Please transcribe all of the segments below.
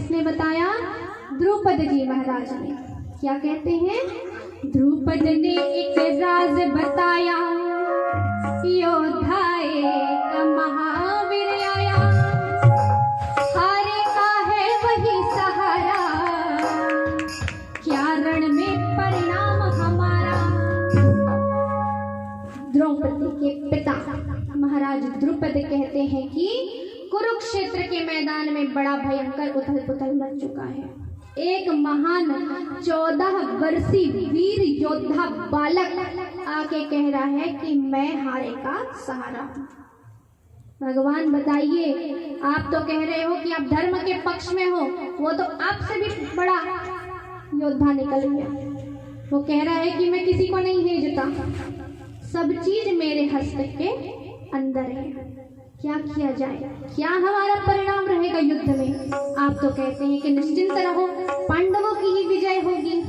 किसने बताया? द्रुपद जी महाराज ने। क्या कहते हैं? द्रुपद ने एक राज बताया, योद्धा एक महावीर आया, हारे का है वही सहारा, क्या रण में परिणाम हमारा। द्रौपदी के पिता महाराज द्रुपद कहते हैं कि कुरुक्षेत्र के मैदान में बड़ा भयंकर उथल पुथल मच चुका है। एक महान 14 वर्षीय वीर योद्धा बालक आके कह रहा है कि मैं हारे का सहारा हूं। भगवान बताइए, आप तो कह रहे हो कि आप धर्म के पक्ष में हो, वो तो आपसे भी बड़ा योद्धा निकल गया। वो कह रहा है कि मैं किसी को नहीं भेजता, सब चीज मेरे हस्त के अंदर है, क्या किया जाए, क्या हमारा परिणाम रहेगा युद्ध में। आप तो कहते हैं कि निश्चिंत रहो, पांडवों की ही विजय होगी।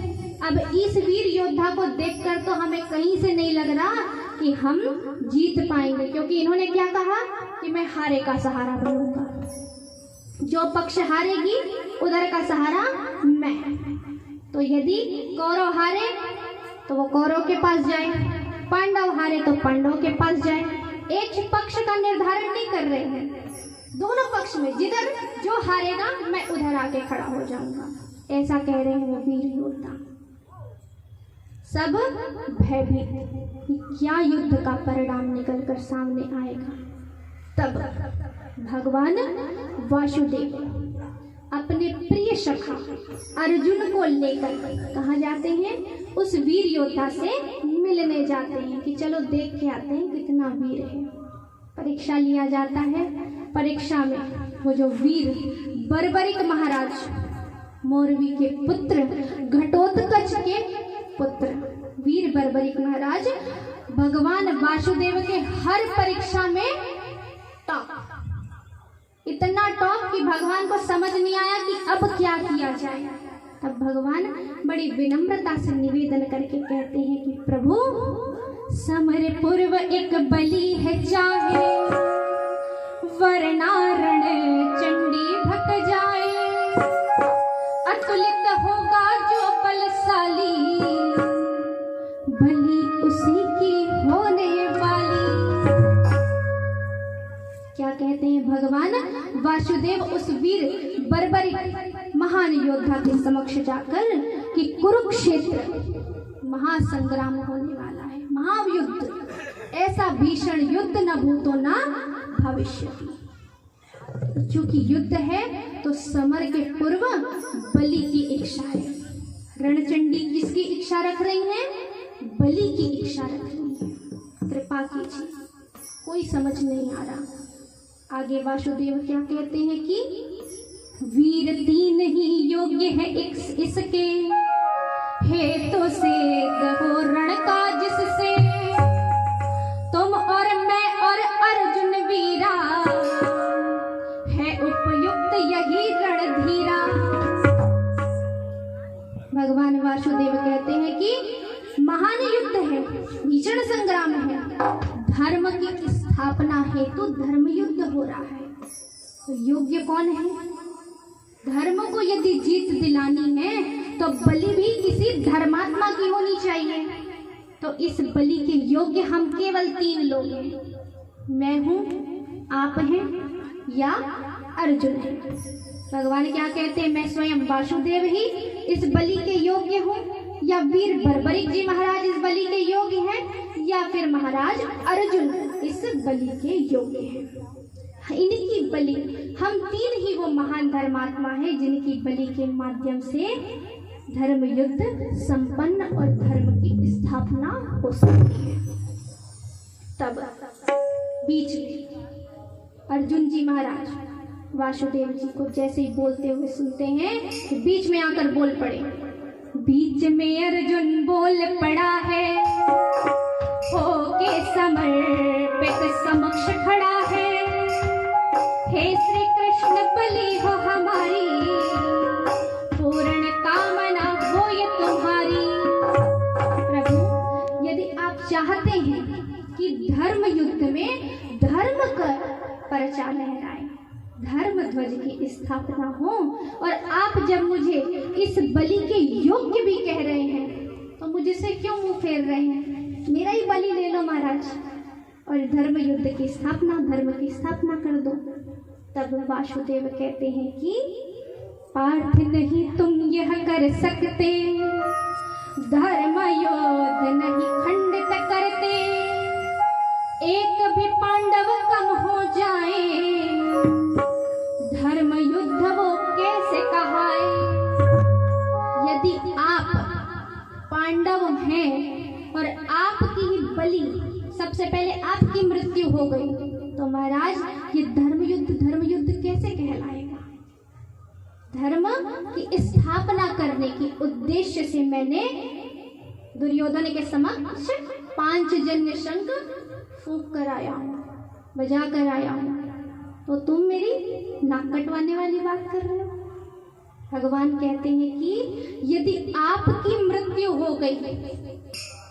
अब इस वीर योद्धा को देखकर तो हमें कहीं से नहीं लग रहा कि हम जीत पाएंगे, क्योंकि इन्होंने क्या कहा कि मैं हारे का सहारा बनूंगा, जो पक्ष हारेगी उधर का सहारा मैं। तो यदि कौरव हारे तो वो कौरव के पास जाए, पांडव हारे तो पांडव के पास जाए। एक पक्ष का निर्धारण नहीं कर रहे हैं, दोनों पक्ष में जिधर जो हारेगा मैं उधर आके खड़ा हो जाऊंगा, ऐसा कह रहे हैं वो वीर योद्धा। सब भयभीत कि क्या युद्ध का परिणाम निकलकर सामने आएगा। तब भगवान वासुदेव अपने प्रिय सखा अर्जुन को लेकर कहाँ जाते हैं? उस वीर योद्धा से मिलने जाते हैं कि चलो देख के आते हैं कितना वीर है। परीक्षा लिया जाता है। परीक्षा में वो जो वीर बर्बरिक महाराज, मोरवी के पुत्र, घटोत्कच के पुत्र वीर बर्बरिक महाराज भगवान वासुदेव के हर परीक्षा में टॉप, इतना टॉप कि भगवान को समझ नहीं आया कि अब क्या किया जाए। तब भगवान बड़ी विनम्रता से निवेदन करके कहते हैं कि प्रभु, समर पूर्व एक बलि है चाहे, वरना रण चंडी भट जाए, अतुलित होगा जो बलशाली, बलि उसी की होने वाली। क्या कहते हैं भगवान वासुदेव उस वीर बर्बरिक महान योद्धा के समक्ष जाकर कि कुरुक्षेत्र महासंग्राम होने वाला है, महायुद्ध, ऐसा भीषण युद्ध न भूतो न भविष्यति। चूंकि युद्ध है तो समर के पूर्व बलि की इच्छा है। रणचंडी किसकी इच्छा रख रही हैं? बलि की इच्छा रख रही है। कृपा कीजिए, कोई समझ नहीं आ रहा। आगे वासुदेव क्या कहते हैं कि वीर तीन ही योग्य है इसके, हेतु से कहो रण का जिससे, तुम और मैं और अर्जुन वीरा, है उपयुक्त यही रणधीरा। भगवान वासुदेव कहते हैं कि महान युद्ध है, भीषण संग्राम है, धर्म की स्थापना हेतु धर्म युद्ध हो रहा है। तो योग्य कौन है? धर्म को यदि जीत दिलानी है तो बलि भी किसी धर्मात्मा की होनी चाहिए। तो इस बलि के योग्य हम केवल 3 लोग हैं, मैं हूं, आप हैं या अर्जुन है। भगवान क्या कहते हैं? मैं स्वयं वासुदेव ही इस बलि के योग्य हूं, या वीर बर्बरिक जी महाराज इस बलि के योग्य हैं, या फिर महाराज अर्जुन इस बलि के योग्य हैं। इनकी बलि, हम 3 ही वो महान धर्मात्मा है जिनकी बलि के माध्यम से धर्म युद्ध संपन्न और धर्म की स्थापना हो सकती है। तब बीच में अर्जुन जी महाराज वासुदेव जी को जैसे ही बोलते हुए सुनते हैं कि बीच में आकर बोल पड़े। बीच में अर्जुन बोल पड़ा है, होके समर्पित समक्ष खड़ा है, हे श्री कृष्ण बलि हो हमारी, पूर्ण कामना हो ये तुम्हारी। प्रभु, यदि आप चाहते हैं कि धर्म युद्ध में धर्म का परचा लहराए, धर्म ध्वज की स्थापना हो, और आप जब मुझे इस बलि के योग्य भी कह रहे हैं तो मुझसे क्यों मुंह फेर रहे हैं? मेरा ही बलि ले लो महाराज और धर्म युद्ध की स्थापना, धर्म की स्थापना कर दो। तब वासुदेव कहते हैं कि पार्थ नहीं तुम यह कर सकते, धर्म युद्ध नहीं खंडित करते, एक भी पांडव कम हो जाए, धर्म युद्ध वो कैसे कहाए। यदि आप पांडव हैं और आपकी ही बलि, सबसे पहले आपकी मृत्यु हो गई, तो महाराज ये धर्म युद्ध कैसे कहलाएगा? धर्म की स्थापना करने की उद्देश्य से मैंने दुर्योधन के समक्ष पांचजन्य शंख फूंक कर आया हूं, बजा कर आया हूं, तो तुम मेरी नाक कटवाने वाली बात कर रहे हो। भगवान कहते हैं कि यदि आपकी मृत्यु हो गई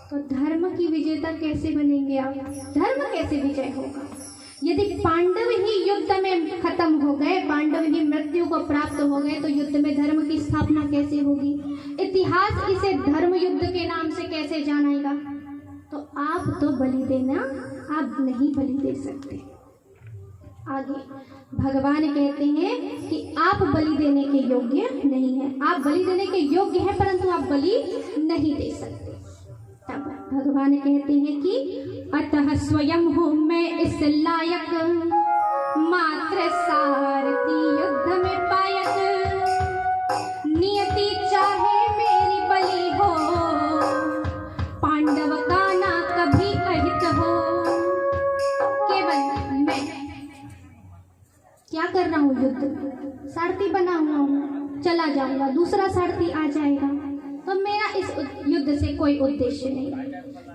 तो धर्म की विजेता कैसे बनेंगे आप? धर्म कैसे विजय होगा? यदि पांडव ही युद्ध में खत्म हो गए, पांडव ही मृत्यु को प्राप्त हो गए, तो युद्ध में धर्म की स्थापना कैसे होगी? इतिहास इसे धर्म युद्ध के नाम से कैसे जानेगा? तो आप तो बलि देना, आप नहीं बलि दे सकते। आगे भगवान कहते हैं कि आप बलि देने के योग्य नहीं हैं, आप बलि देने के योग्य हैं परंतु आप बलि नहीं दे सकते। तब भगवान कहते हैं कि अतः स्वयं हूँ मैं इस लायक, मात्र सारथी युद्ध में पायक, नियति चाहे मेरी बलि हो, पांडव का ना कभी अहित हो। केवल मैं क्या कर रहा हूँ? युद्ध सारथी बना हुआ हूँ, चला जाऊंगा, दूसरा सारथी आ जाएगा, तो मेरा इस युद्ध से कोई उद्देश्य नहीं।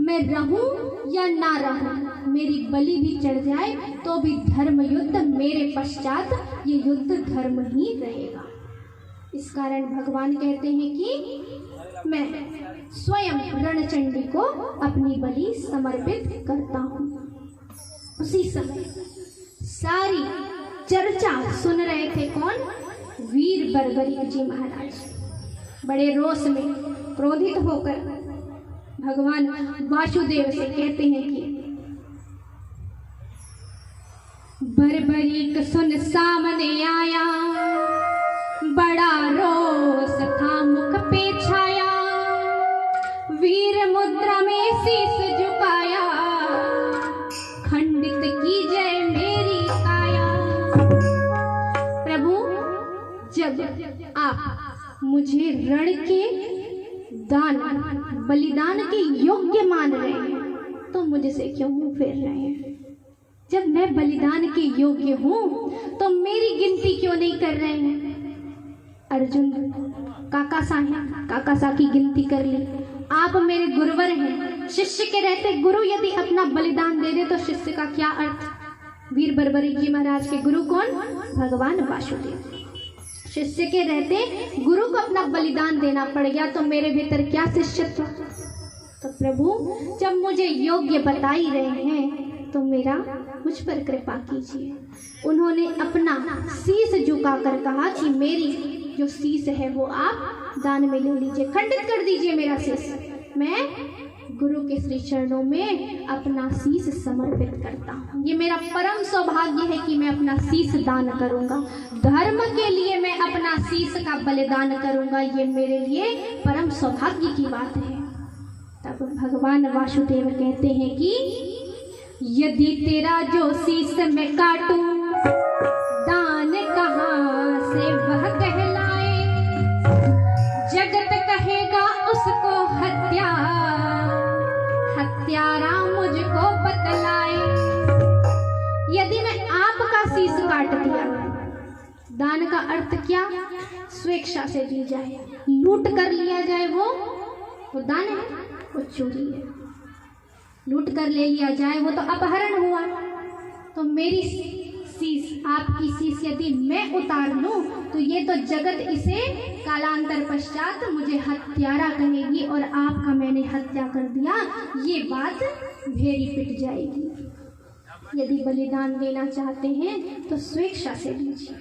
मैं रहूं या ना रहूं, मेरी बलि भी चढ़ जाए तो भी धर्म युद्ध मेरे पश्चात ये युद्ध धर्म ही रहेगा। इस कारण भगवान कहते हैं कि मैं स्वयं रणचंडी को अपनी बलि समर्पित करता हूँ। उसी समय सारी चर्चा सुन रहे थे कौन? वीर बर्बरीक जी महाराज। बड़े रोष में क्रोधित होकर भगवान वासुदेव से कहते हैं कि बर्बरीक सुन सामने आया, बड़ा रोष था मुख पे छाया, वीर मुद्रा में शीश झुकाया, खंडित की जय मेरी काया। प्रभु जब आप मुझे रण के दान, बलिदान के योग्य मान रहे हैं तो मुझसे क्यों मुंह फेर रहे हैं? जब मैं बलिदान के योग्य हूं तो मेरी गिनती क्यों नहीं कर रहे हैं? अर्जुन काकासा की गिनती कर ली। आप मेरे गुरुवर हैं, शिष्य के रहते गुरु यदि अपना बलिदान दे दे तो शिष्य का क्या अर्थ? वीर बर्बरीक जी महाराज के गुरु कौन? भगवान वासुदेव। शिष्य के रहते गुरु को अपना बलिदान देना पड़ गया तो मेरे भीतर क्या शिष्यत्व? तो प्रभु जब मुझे योग्य बता ही रहे हैं तो मेरा मुझ पर कृपा कीजिए। उन्होंने अपना शीश झुकाकर कहा कि मेरी जो शीश है वो आप दान में ले लीजिए, खंडित कर दीजिए मेरा शीश। मैं गुरु के श्री चरणों में अपना शीश समर्पित करता हूँ। ये मेरा परम सौभाग्य है कि मैं अपना शीश दान करूँगा, धर्म के लिए मैं अपना शीश का बलिदान करूँगा, ये मेरे लिए परम सौभाग्य की बात है। तब भगवान वासुदेव कहते हैं कि यदि तेरा जो शीश मैं काटूं, दान कहाँ से वह कहलाए, जगत कहेगा उसको हत्या, हत्यारा मुझको बतलाए। यदि मैं आपका शीश काट दिया, दान का अर्थ क्या? स्वेच्छा से दी जाए, लूट कर लिया जाए, वो दान है, वो चोरी है। लूट कर ले लिया जाए वो तो अपहरण हुआ। तो मेरी शीश, आपकी शीश यदि मैं उतार लूं तो ये तो जगत इसे कालांतर पश्चात मुझे हत्यारा कहेगी और आपका मैंने हत्या कर दिया, ये बात भेड़ी पिट जाएगी। यदि बलिदान देना चाहते हैं तो स्वेच्छा से दीजिए,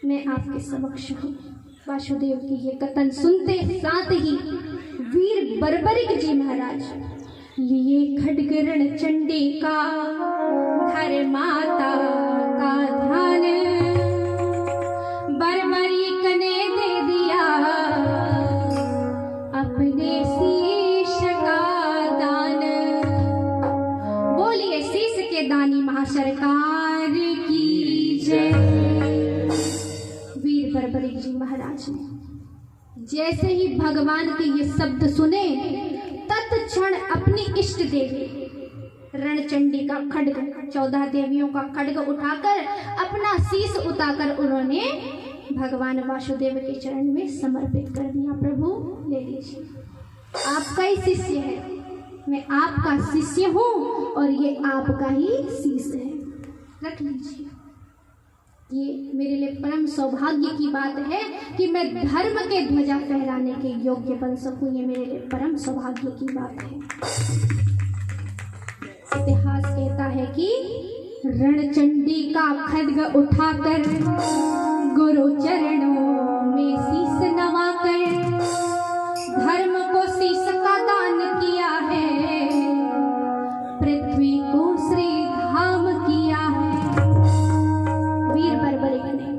मैं आपके समक्ष हूँ। वासुदेव की ये कथन सुनते साथ ही वीर बर्बरिक जी महाराज लिए खड्ग रणचंडी का, धर माता का ध्यान बर्बरिक ने दे दिया अपने शीश का दान। बोलिए शीश के दानी महासरकार की जय। वीर बर्बरिक जी महाराज ने जैसे ही भगवान के ये शब्द सुने तत्क्षण अपनी इष्ट देवी रणचंडी का खड्ग, 14 देवियों का खड्ग उठाकर अपना शीश उतारकर उन्होंने भगवान वासुदेव के चरण में समर्पित कर दिया। प्रभु ले लीजिए, आपका ही शिष्य है, मैं आपका शिष्य हूँ और ये आपका ही शीश है, रख लीजिए। ये मेरे लिए परम सौभाग्य की बात है कि मैं धर्म के ध्वजा फहराने के योग्य बन सकूं। ये मेरे लिए परम सौभाग्य की बात है। इतिहास कहता है कि रणचंडी का खड्ग उठाकर गुरु चरणों में शीश नवाकर धर्म को शीश का दान किया है, पृथ्वी को श्री धाम किया है। वीर बर्बरिक ने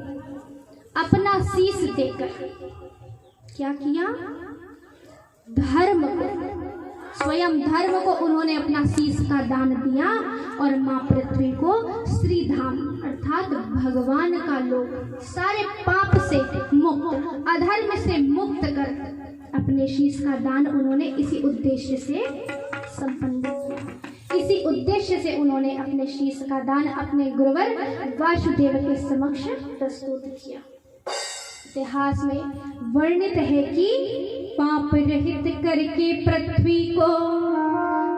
अपना शीश देकर क्या किया? धर्म को, स्वयं धर्म को उन्होंने अपना शीश का दान दिया और माँ पृथ्वी को श्री धाम अर्थात भगवान का लोक, सारे पाप से मुक्त, अधर्म से मुक्त कर अपने शीश का दान उन्होंने इसी उद्देश्य से संपन्न किया। इसी उद्देश्य से उन्होंने अपने शीश का दान अपने गुरुवर वासुदेव के समक्ष प्रस्तुत किया। इतिहास में वर्णित है कि पाप रहित करके पृथ्वी को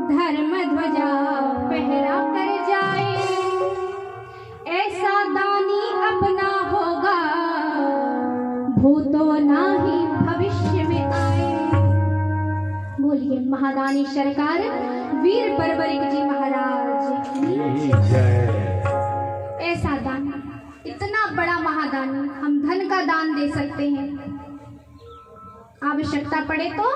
धर्म ध्वजा फहरा कर जाए, ऐसा दानी अपना होगा भूतो ना ही भविष्य में आए। बोलिए महादानी सरकार वीर बर्बरिक जी महाराज की जय। ऐसा दान, इतना बड़ा महादानी, हम धन का दान दे सकते हैं, आवश्यकता पड़े तो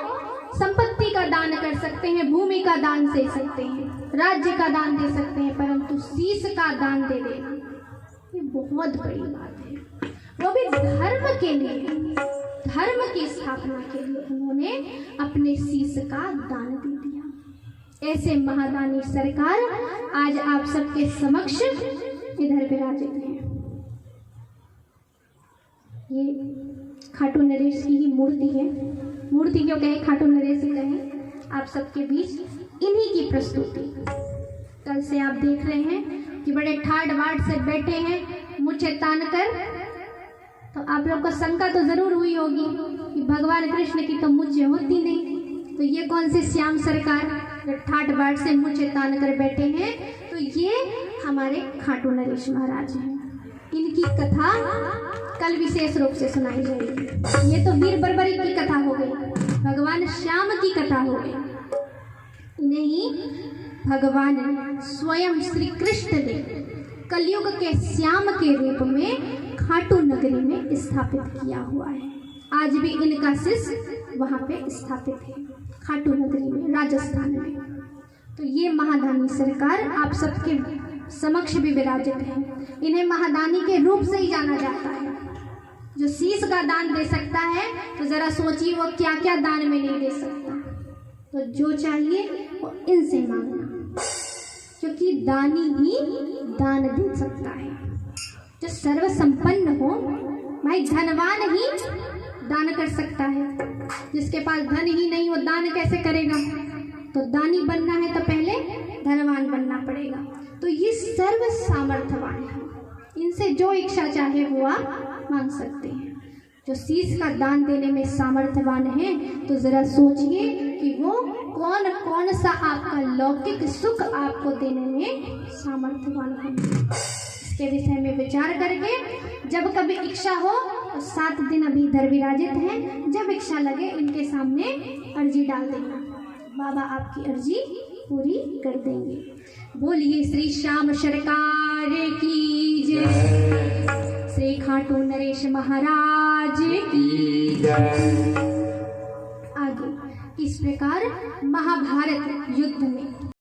संपत्ति का दान कर सकते हैं, भूमि का दान दे सकते हैं, राज्य का दान दे सकते हैं, परंतु शीश का दान दे देना ये बहुत बड़ी बात है। वो भी धर्म के लिए, धर्म की स्थापना के लिए उन्होंने अपने शीश का दान दे दिया। ऐसे महादानी सरकार आज आप सबके समक्ष इधर विराजित हैं। ये खाटू नरेश की ही मूर्ति है, मूर्ति क्यों कहे, खाटू नरेश कहें, आप सबके बीच इन्हीं की प्रस्तुति। कल से आप देख रहे हैं कि बड़े ठाड़ वाड़ से बैठे हैं मुझे तान कर, तो आप लोग को शंका तो जरूर हुई होगी कि भगवान कृष्ण की तो मुझे होती नहीं, तो ये कौन से श्याम सरकार जो ठाट बाट से मुझे तान कर बैठे हैं, तो ये हमारे खाटू नरेश महाराज हैं। इनकी कथा कल विशेष रूप से सुनाई जाएगी। ये तो वीर बर्बरिक की कथा हो गई, भगवान श्याम की कथा हो गई। नहीं, भगवान स्वयं श्री कृष्ण ने कलयुग के श्याम के रूप में खाटू नगरी में स्थापित किया हुआ है। आज भी इनका शिष्य वहाँ पे स्थापित है, खाटू नगरी में, राजस्थान में। तो ये महादानी सरकार आप सबके समक्ष भी विराजित है। इन्हें महादानी के रूप से ही जाना जाता है। जो शीश का दान दे सकता है तो जरा सोचिए वो क्या क्या दान में नहीं दे सकता। तो जो चाहिए वो इनसे मांगना, क्योंकि दानी ही दान दे सकता है। जो सर्व संपन्न हो, भाई धनवान ही दान कर सकता है, जिसके पास धन ही नहीं वो दान कैसे करेगा। तो दानी बनना है तो पहले धनवान बनना पड़ेगा। तो ये सर्व सामर्थ्यवान है, इनसे जो इच्छा चाहे वो आप मांग सकते हैं। जो शीश का दान देने में सामर्थ्यवान है तो जरा सोचिए कि वो कौन कौन सा आपका लौकिक सुख आपको देने में सामर्थ्यवान है। इसके विषय में विचार करके जब कभी इच्छा हो तो 7 दिन अभी इधर विराजित हैं, जब इच्छा लगे इनके सामने अर्जी डाल देना, बाबा आपकी अर्जी पूरी कर देंगे। बोलिए श्री श्याम सरकार की जय। श्री खाटू नरेश महाराज की जय। आगे इस प्रकार महाभारत युद्ध में